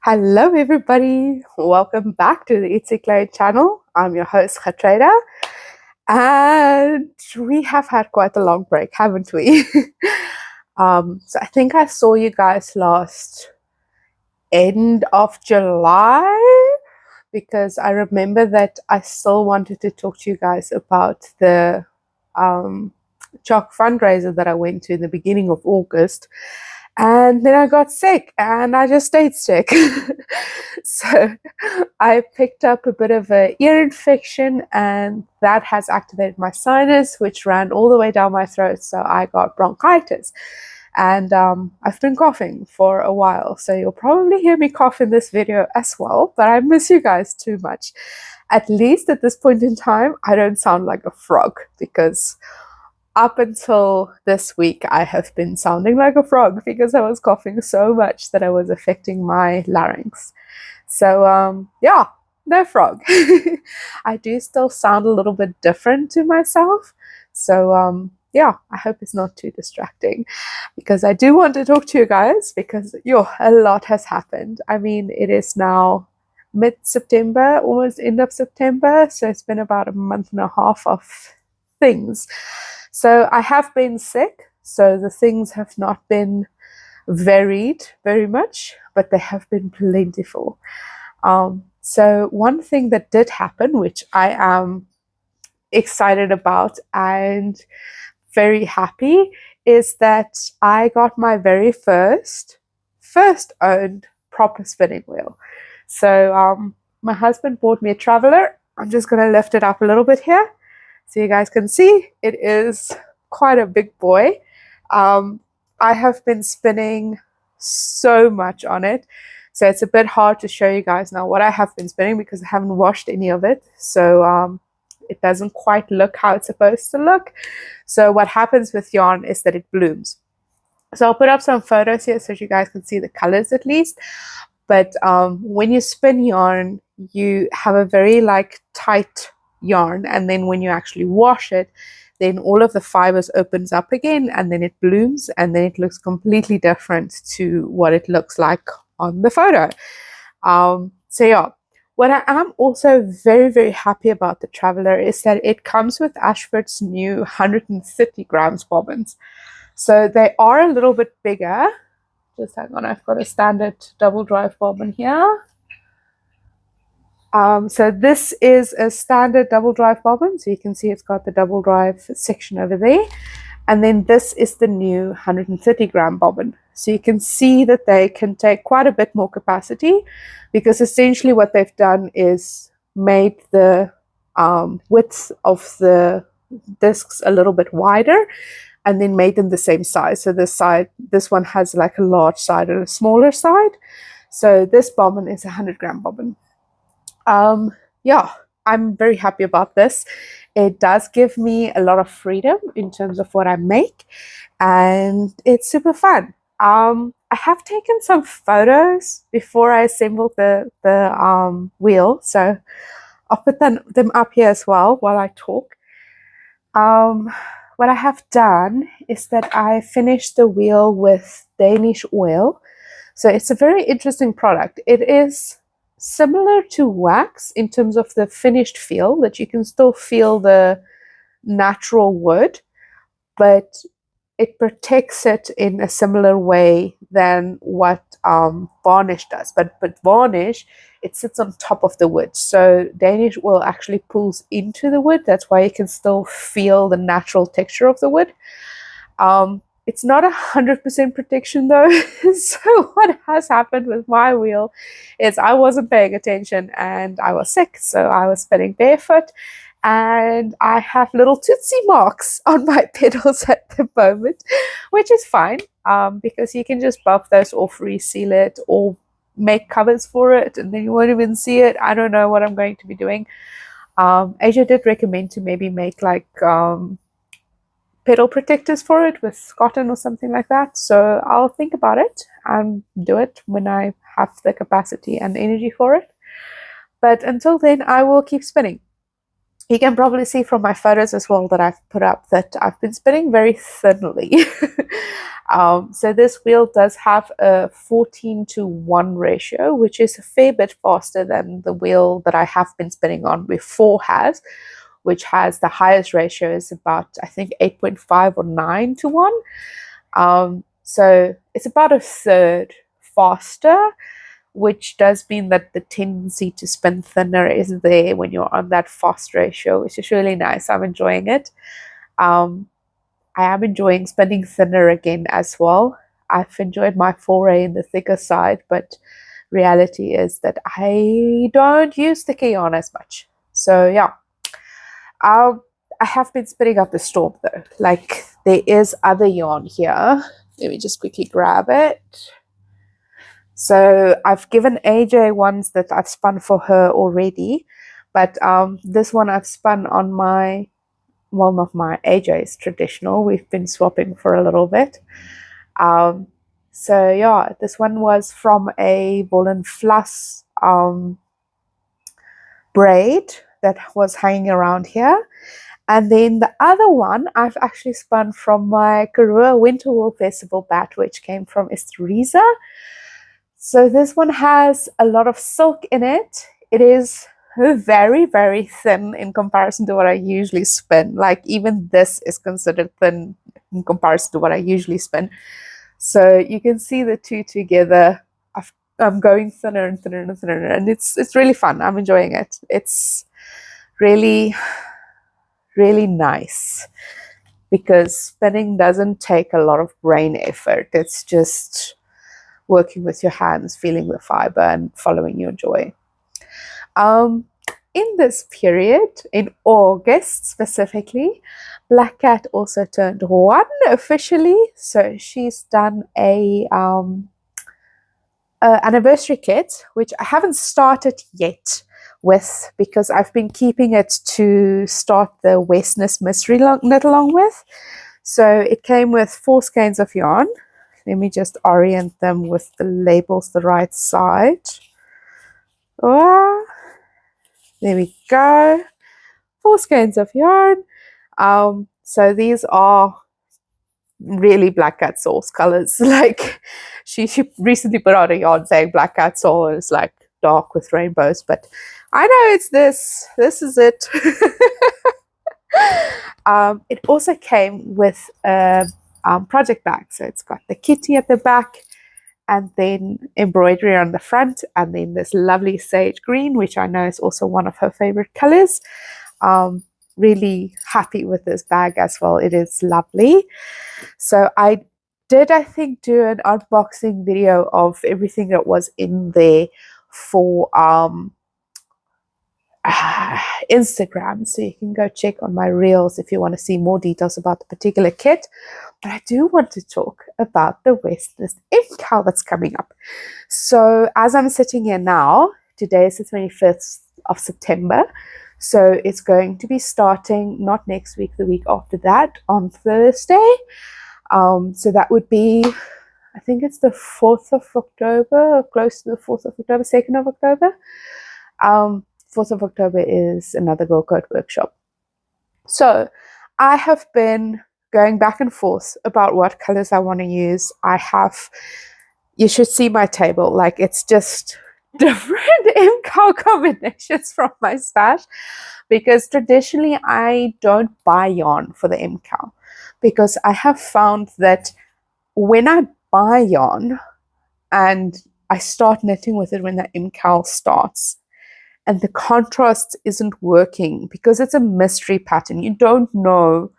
Hello, everybody. Welcome back to the Ietsie Klein channel. I'm your host, Gertruida, and we have had quite a long break, haven't we? So I think I saw you guys last end of July because I remember that I still wanted to talk to you guys about the chalk fundraiser that I went to in the beginning of August. And then I got sick and I just stayed sick. So I picked up a bit of an ear infection and that has activated my sinus, which ran all the way down my throat. So I got bronchitis. And I've been coughing for a while. So you'll probably hear me cough in this video as well. But I miss you guys too much. At least at this point in time, I don't sound like a frog because up until this week, I have been sounding like a frog because I was coughing so much that I was affecting my larynx. So, yeah, no frog. I do still sound a little bit different to myself. So, yeah, I hope it's not too distracting because I do want to talk to you guys because, a lot has happened. I mean, it is now mid-September, almost end of September. So it's been about a month and a half of things. So I have been sick, so the things have not been varied very much, but they have been plentiful. So one thing that did happen, which I am excited about and very happy, is that I got my very first owned proper spinning wheel. So my husband bought me a Traveler. I'm just going to lift it up a little bit here so you guys can see. It is quite a big boy. I have been spinning so much on it, so it's a bit hard to show you guys now what I have been spinning because I haven't washed any of it. So it doesn't quite look how it's supposed to look. So what happens with yarn is that it blooms. So I'll put up some photos here so you guys can see the colors at least. But when you spin yarn, you have a very tight yarn, and then when you actually wash it, then all of the fibers opens up again and then it blooms and then it looks completely different to what it looks like on the photo. So yeah, what I am also very, very happy about the Traveler is that it comes with Ashford's new 130 grams bobbins. So they are a little bit bigger. Just hang on, I've got a standard double drive bobbin here. So this is a standard double drive bobbin. So you can see it's got the double drive section over there. And then this is the new 130 gram bobbin. So you can see that they can take quite a bit more capacity because essentially what they've done is made the width of the discs a little bit wider and then made them the same size. So this one has a large side and a smaller side. So this bobbin is a 100 gram bobbin. Yeah, I'm very happy about this. It does give me a lot of freedom in terms of what I make, and it's super fun. I have taken some photos before I assembled the wheel, so I'll put them up here as well while I talk. What I have done is that I finished the wheel with Danish oil. So it's a very interesting product. It is similar to wax in terms of the finished feel, that you can still feel the natural wood, but it protects it in a similar way than what varnish does. But varnish, it sits on top of the wood. So Danish oil actually pulls into the wood. That's why you can still feel the natural texture of the wood. It's not 100% protection though. So what has happened with my wheel is I wasn't paying attention and I was sick. So I was spinning barefoot and I have little tootsie marks on my pedals at the moment, which is fine because you can just buff those off, reseal it, or make covers for it and then you won't even see it. I don't know what I'm going to be doing. Asia did recommend to maybe make pedal protectors for it with cotton or something like that. So I'll think about it and do it when I have the capacity and energy for it. But until then, I will keep spinning. You can probably see from my photos as well that I've put up that I've been spinning very thinly. So this wheel does have a 14:1 ratio, which is a fair bit faster than the wheel that I have been spinning on before has, which has the highest ratio is about, I think, 8.5 or 9:1. So it's about a third faster, which does mean that the tendency to spin thinner is there when you're on that fast ratio, which is really nice. I'm enjoying it. I am enjoying spinning thinner again as well. I've enjoyed my foray in the thicker side, but reality is that I don't use thicker yarn as much. So yeah, I have been spinning up the storm though. Like, there is other yarn here. Let me just quickly grab it. So I've given AJ ones that I've spun for her already, but this one I've spun on my, well, not my, AJ's traditional. We've been swapping for a little bit. So yeah, this one was from a ball and floss braid that was hanging around here. And then the other one I've actually spun from my Karua Winter Wool Festival bat, which came from Gertruida. So this one has a lot of silk in it. It is very, very thin in comparison to what I usually spin. Like, even this is considered thin in comparison to what I usually spin. So you can see the two together. I'm going thinner and thinner and thinner, and it's really fun. I'm enjoying it. It's really, really nice because spinning doesn't take a lot of brain effort. It's just working with your hands, feeling the fiber, and following your joy. In this period, in August specifically, Black Cat also turned 1 officially. So she's done a anniversary kit, which I haven't started yet with because I've been keeping it to start the Westness Mystery knit along with. So it came with 4 skeins of yarn. Let me just orient them with the labels the right side. Oh, there we go. 4 skeins of yarn. So these are really Black Cat Soul's colors. Like, she recently put out a yarn saying Black Cat Soul, and it's like dark with rainbows, but I know it's this. This is it. It also came with a project bag. So it's got the kitty at the back, and then embroidery on the front, and then this lovely sage green, which I know is also one of her favorite colors. Really happy with this bag as well. It is lovely. So I did, I think, do an unboxing video of everything that was in there for Instagram, so you can go check on my reels if you want to see more details about the particular kit. But I do want to talk about the Westness MKAL that's coming up. So as I'm sitting here now, today is the 25th of September. So it's going to be starting not next week, the week after that, on Thursday. So that would be, I think it's the 4th of October, or close to the 4th of October, 2nd of October. 4th of October is another Girl Code workshop. So I have been going back and forth about what colors I want to use. You should see my table. Like, it's just different MKAL combinations from my stash, because traditionally I don't buy yarn for the MKAL, because I have found that when I buy yarn and I start knitting with it when the MKAL starts, and the contrast isn't working because it's a mystery pattern, you don't know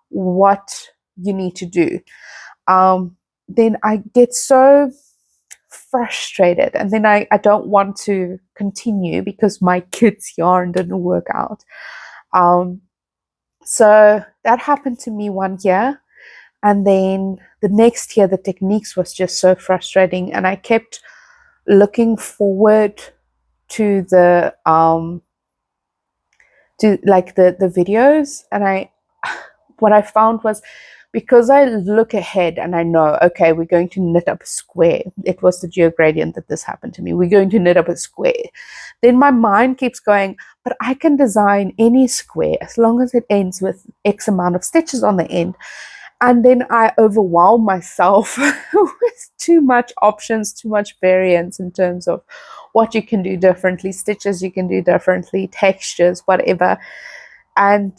what you need to do, then I get so frustrated, and then I don't want to continue because my kids' yarn didn't work out. So that happened to me one year, and then the next year the techniques was just so frustrating, and I kept looking forward to the videos, and what I found was, because I look ahead and I know, okay, we're going to knit up a square. It was the gradient that this happened to me. We're going to knit up a square. Then my mind keeps going, but I can design any square as long as it ends with X amount of stitches on the end. And then I overwhelm myself with too much options, too much variance in terms of what you can do differently, stitches you can do differently, textures, whatever. And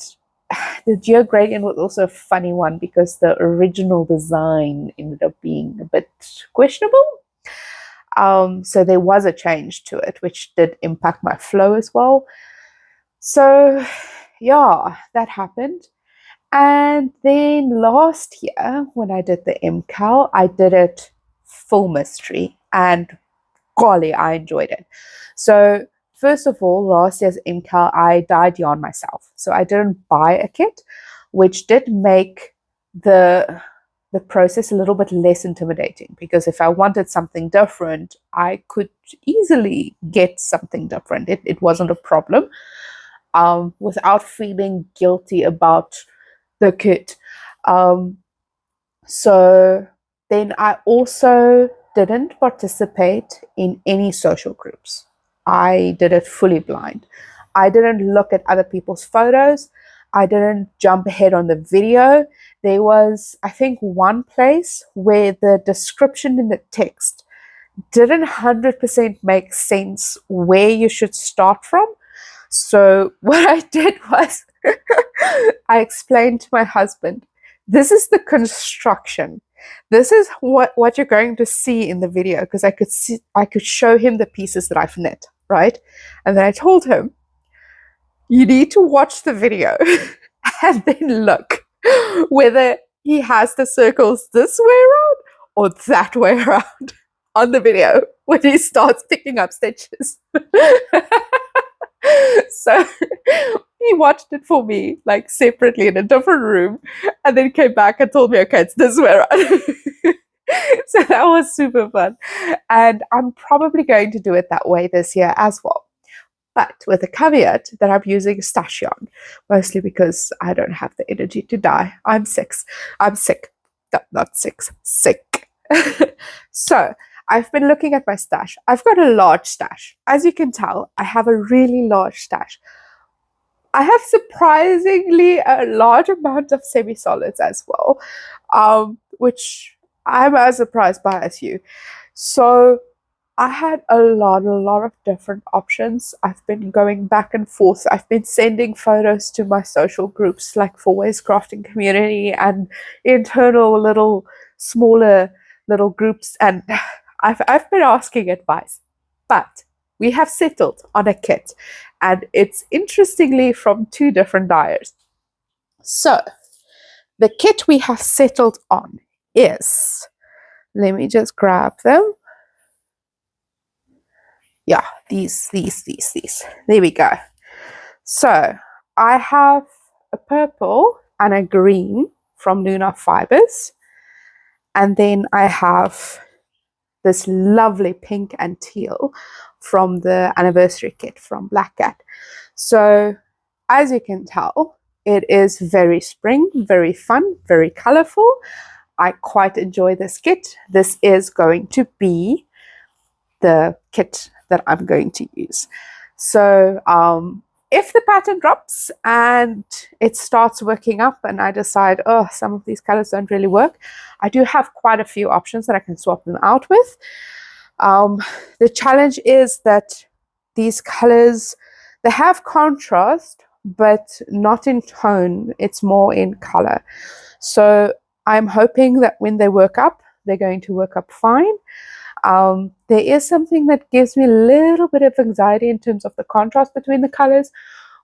the gradient was also a funny one because the original design ended up being a bit questionable. So there was a change to it, which did impact my flow as well. So yeah, that happened. And then last year, when I did the MKAL, I did it full mystery, and golly, I enjoyed it. So first of all, last year's MKAL, I dyed yarn myself. So I didn't buy a kit, which did make the process a little bit less intimidating, because if I wanted something different, I could easily get something different. It wasn't a problem, without feeling guilty about the kit. So then I also didn't participate in any social groups. I did it fully blind. I didn't look at other people's photos. I didn't jump ahead on the video. There was, I think, one place where the description in the text didn't 100% make sense where you should start from. So what I did was I explained to my husband, this is the construction. This is what you're going to see in the video, because I could show him the pieces that I've knit, right? And then I told him, you need to watch the video and then look whether he has the circles this way around or that way around on the video when he starts picking up stitches. So he watched it for me, like separately in a different room, and then came back and told me, okay, it's this way around. So that was super fun. And I'm probably going to do it that way this year as well. But with the caveat that I'm using stash yarn, mostly because I don't have the energy to dye. I'm sick. No, not sick. So I've been looking at my stash. I've got a large stash. As you can tell, I have a really large stash. I have surprisingly a large amount of semi-solids as well, which I'm as surprised by as you. So I had a lot of different options. I've been going back and forth. I've been sending photos to my social groups, like for Waste Crafting Community and internal smaller little groups, and I've been asking advice. But we have settled on a kit, and it's interestingly from two different dyers. So the kit we have settled on is, let me just grab them. Yeah, these. There we go. So I have a purple and a green from Luna Fibers. And then I have this lovely pink and teal from the anniversary kit from Black Cat. So as you can tell, it is very spring, very fun, very colorful. I quite enjoy this kit. This is going to be the kit that I'm going to use. So if the pattern drops and it starts working up and I decide, oh, some of these colors don't really work, I do have quite a few options that I can swap them out with. The challenge is that these colors, they have contrast, but not in tone. It's more in color. So I'm hoping that when they work up, they're going to work up fine. There is something that gives me a little bit of anxiety in terms of the contrast between the colors,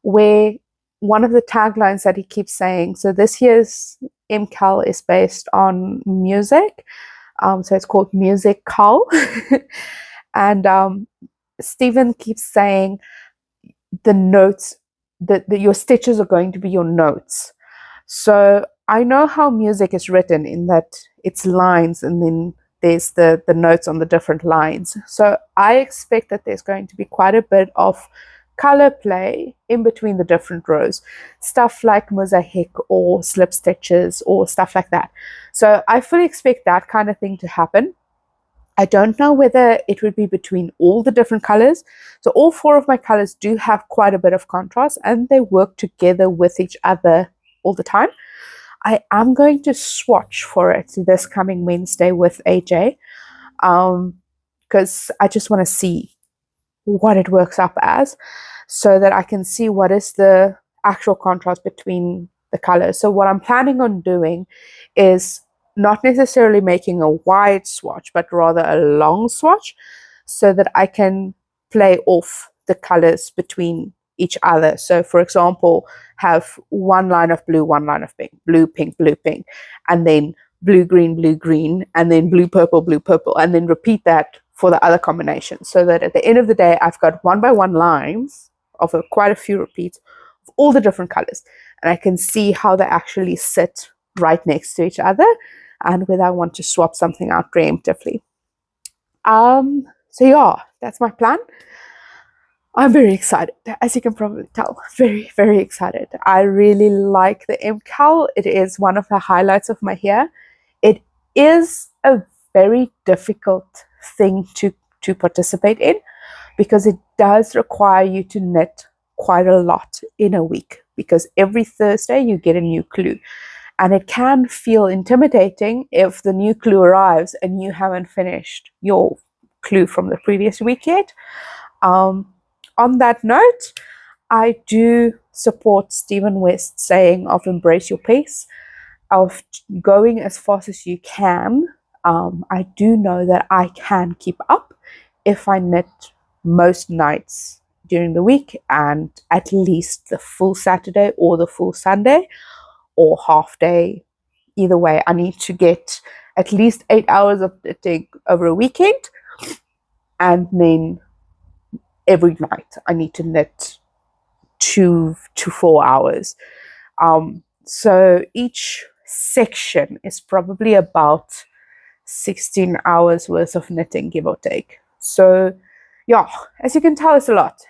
where one of the taglines that he keeps saying, so this year's MKAL is based on music, so it's called MusiKAL. And Stephen keeps saying the notes, that your stitches are going to be your notes. So I know how music is written, in that it's lines and then there's the notes on the different lines. So I expect that there's going to be quite a bit of color play in between the different rows, stuff like mosaic or slip stitches or stuff like that. So I fully expect that kind of thing to happen. I don't know whether it would be between all the different colors. So all 4 of my colors do have quite a bit of contrast and they work together with each other all the time. I am going to swatch for it this coming Wednesday with AJ, because I just want to see what it works up as so that I can see what is the actual contrast between the colors. So what I'm planning on doing is not necessarily making a wide swatch, but rather a long swatch so that I can play off the colors between each other. So for example, have one line of blue, one line of pink, blue, pink, and then blue, green, and then blue, purple, and then repeat that for the other combinations, so that at the end of the day, I've got 1 by 1 lines of quite a few repeats of all the different colors, and I can see how they actually sit right next to each other, and whether I want to swap something out preemptively. So yeah, that's my plan. I'm very excited, as you can probably tell. Very, very excited. I really like the MKAL. It is one of the highlights of my hair. It is a very difficult thing to participate in because it does require you to knit quite a lot in a week, because every Thursday you get a new clue. And it can feel intimidating if the new clue arrives and you haven't finished your clue from the previous week yet. On that note, I do support Stephen West's saying of embrace your pace, of going as fast as you can. I do know that I can keep up if I knit most nights during the week and at least the full Saturday or the full Sunday or half day. Either way, I need to get at least 8 hours of knitting over a weekend, and then every night I need to knit 2 to 4 hours. So each section is probably about 16 hours worth of knitting, give or take. So yeah, as you can tell, it's a lot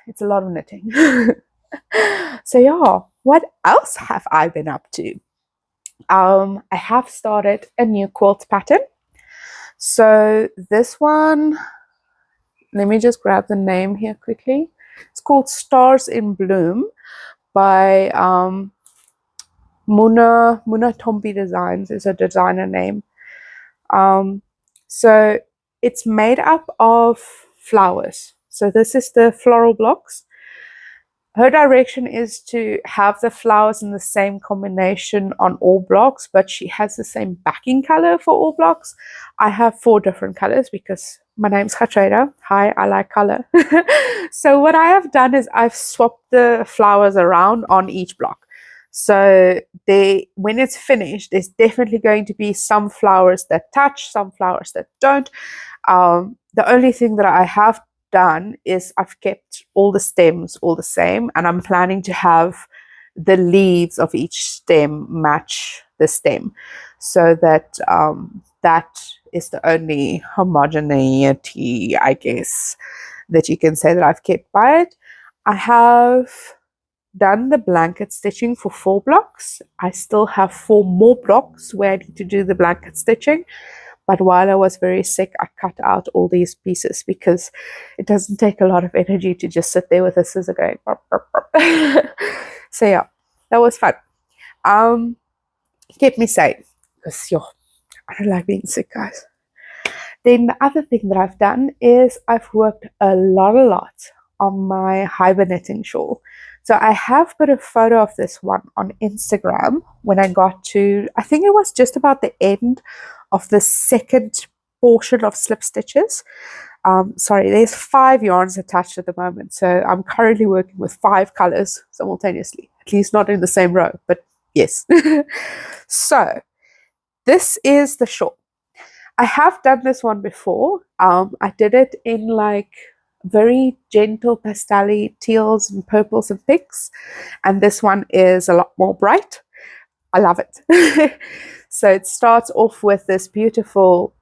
of knitting. So yeah, what else have I been up to? I have started a new quilt pattern. So this one, let me just grab the name here quickly. It's called Stars in Bloom by Muna Tombi Designs is a designer name. So it's made up of flowers. So this is the floral blocks. Her direction is to have the flowers in the same combination on all blocks, but she has the same backing color for all blocks. I have 4 different colors because my name's Gertruida. Hi, I like color. So what I have done is I've swapped the flowers around on each block. So when it's finished, there's definitely going to be some flowers that touch, some flowers that don't. The only thing that I have done is I've kept all the stems all the same, and I'm planning to have the leaves of each stem match the stem, so that that is the only homogeneity, I guess, that you can say that I've kept by it. I have done the blanket stitching for 4 blocks. I still have 4 more blocks where I need to do the blanket stitching. But while I was very sick, I cut out all these pieces because it doesn't take a lot of energy to just sit there with a scissor going. Burp, burp, burp. So yeah, that was fun. Kept me sane because I don't like being sick, guys. Then the other thing that I've done is I've worked a lot on my hibernating shawl. So I have put a photo of this one on Instagram when I got to, I think it was just about the end of the second portion of slip stitches. Sorry, there's 5 yarns attached at the moment. So I'm currently working with 5 colors simultaneously, at least not in the same row, but yes. So this is the shawl. I have done this one before. I did it in like very gentle pastel-y teals and purples and pinks, and this one is a lot more bright. I love it. So it starts off with this beautiful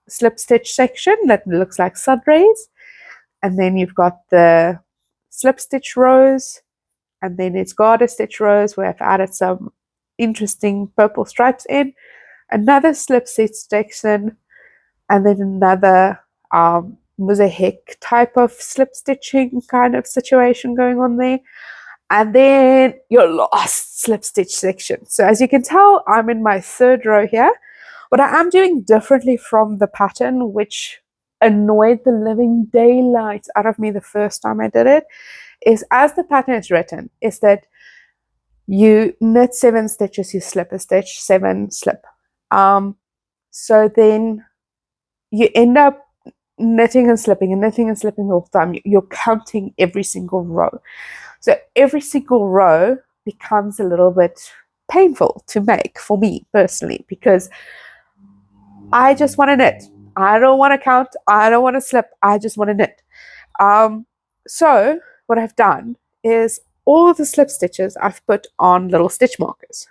slip stitch section that looks like sun rays, and then you've got the slip stitch rows, and then it's garter stitch rows where I've added some interesting purple stripes in, another slip stitch section, and then another mosaic type of slip stitching kind of situation going on there, and then your last slip stitch section. So as you can tell, I'm in my third row here. What I am doing differently from the pattern, which annoyed the living daylights out of me the first time I did it, is as the pattern is written, is that you knit 7 stitches, you slip a stitch, 7 slip. So then you end up knitting and slipping and knitting and slipping all the time. You're counting every single row. So every single row becomes a little bit painful to make for me personally, because I just want to knit. I don't want to count. I don't want to slip. I just want to knit. So what I've done is all of the slip stitches I've put on little stitch markers.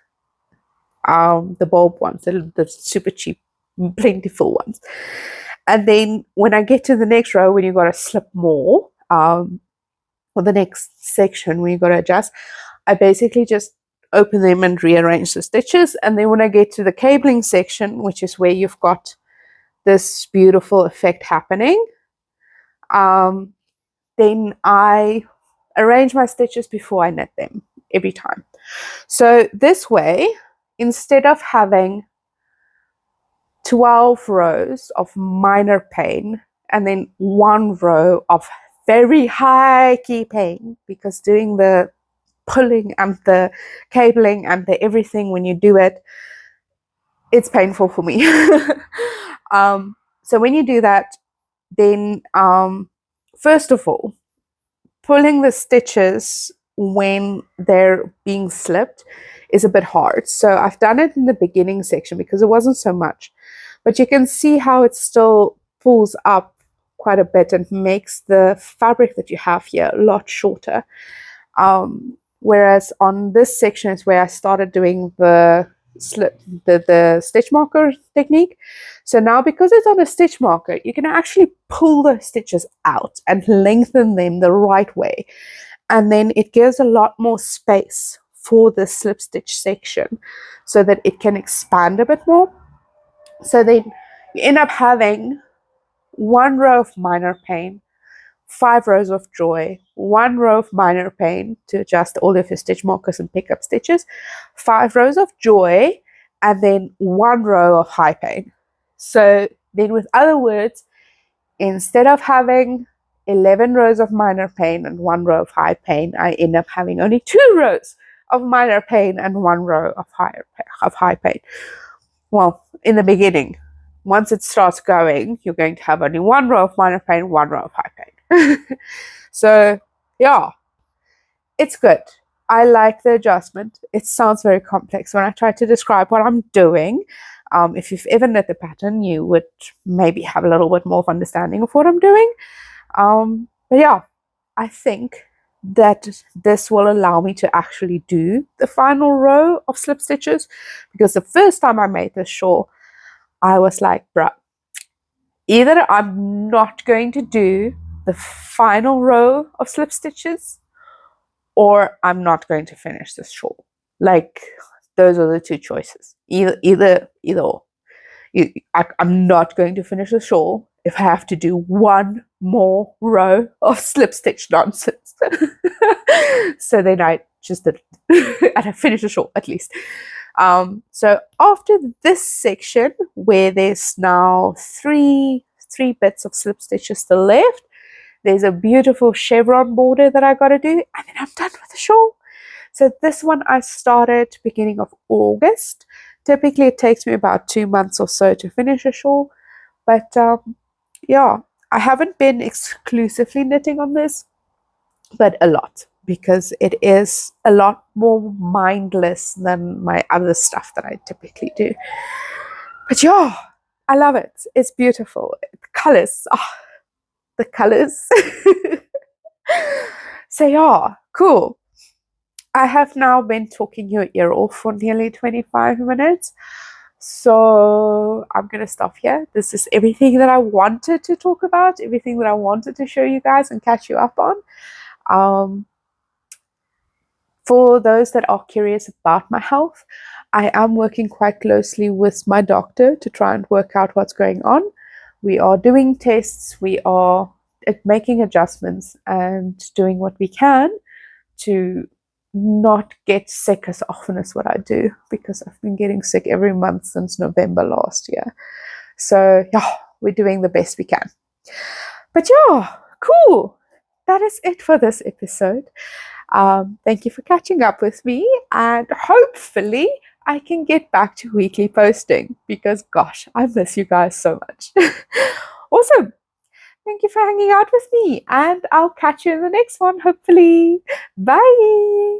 The bulb ones, the super cheap, plentiful ones. And then when I get to the next row, when you've got to slip more, or the next section when you've got to adjust, I basically just open them and rearrange the stitches. And then when I get to the cabling section, which is where you've got this beautiful effect happening, then I arrange my stitches before I knit them every time. So this way, instead of having 12 rows of minor pain and then 1 row of very high key pain, because doing the pulling and the cabling and the everything when you do it, it's painful for me. So when you do that, then first of all, pulling the stitches when they're being slipped is a bit hard. So I've done it in the beginning section because it wasn't so much, but you can see how it still pulls up quite a bit and makes the fabric that you have here a lot shorter. Whereas on this section is where I started doing the stitch marker technique. So now, because it's on a stitch marker, you can actually pull the stitches out and lengthen them the right way, and then it gives a lot more space for the slip stitch section so that it can expand a bit more. So then you end up having 1 row of minor pain, 5 rows of joy, 1 row of minor pain to adjust all of your stitch markers and pick up stitches, 5 rows of joy, and then 1 row of high pain. So then, with other words, instead of having 11 rows of minor pain and 1 row of high pain, I end up having only 2 rows of minor pain and 1 row of high pain. Well, in the beginning. Once it starts going, you're going to have only 1 row of minor pain, 1 row of high pain. So, yeah, it's good. I like the adjustment. It sounds very complex when I try to describe what I'm doing. If you've ever knit the pattern, you would maybe have a little bit more of understanding of what I'm doing. But yeah, I think that this will allow me to actually do the final row of slip stitches, because the first time I made this shawl, I was like, bruh, either I'm not going to do the final row of slip stitches, or I'm not going to finish this shawl. Like, those are the 2 choices. Either or. I'm not going to finish the shawl if I have to do 1 more row of slip stitch nonsense. So then I just did it. And I finished the shawl at least. So after this section, where there's now three bits of slip stitches still left, there's a beautiful chevron border that I got to do, and then I'm done with the shawl. So this one I started beginning of August. Typically it takes me about 2 months or so to finish a shawl, but yeah, I haven't been exclusively knitting on this, but a lot, because it is a lot more mindless than my other stuff that I typically do. But yeah, I love it. It's beautiful. The colors. So yeah, cool. I have now been talking your ear off for nearly 25 minutes. So I'm going to stop here. This is everything that I wanted to talk about, everything that I wanted to show you guys and catch you up on. For those that are curious about my health, I am working quite closely with my doctor to try and work out what's going on. We are doing tests, we are making adjustments and doing what we can to not get sick as often as what I do, because I've been getting sick every month since November last year. So yeah, we're doing the best we can. But yeah, cool. That is it for this episode. Thank you for catching up with me, and hopefully I can get back to weekly posting, because gosh, I miss you guys so much. Awesome. Thank you for hanging out with me, and I'll catch you in the next one, hopefully. Bye.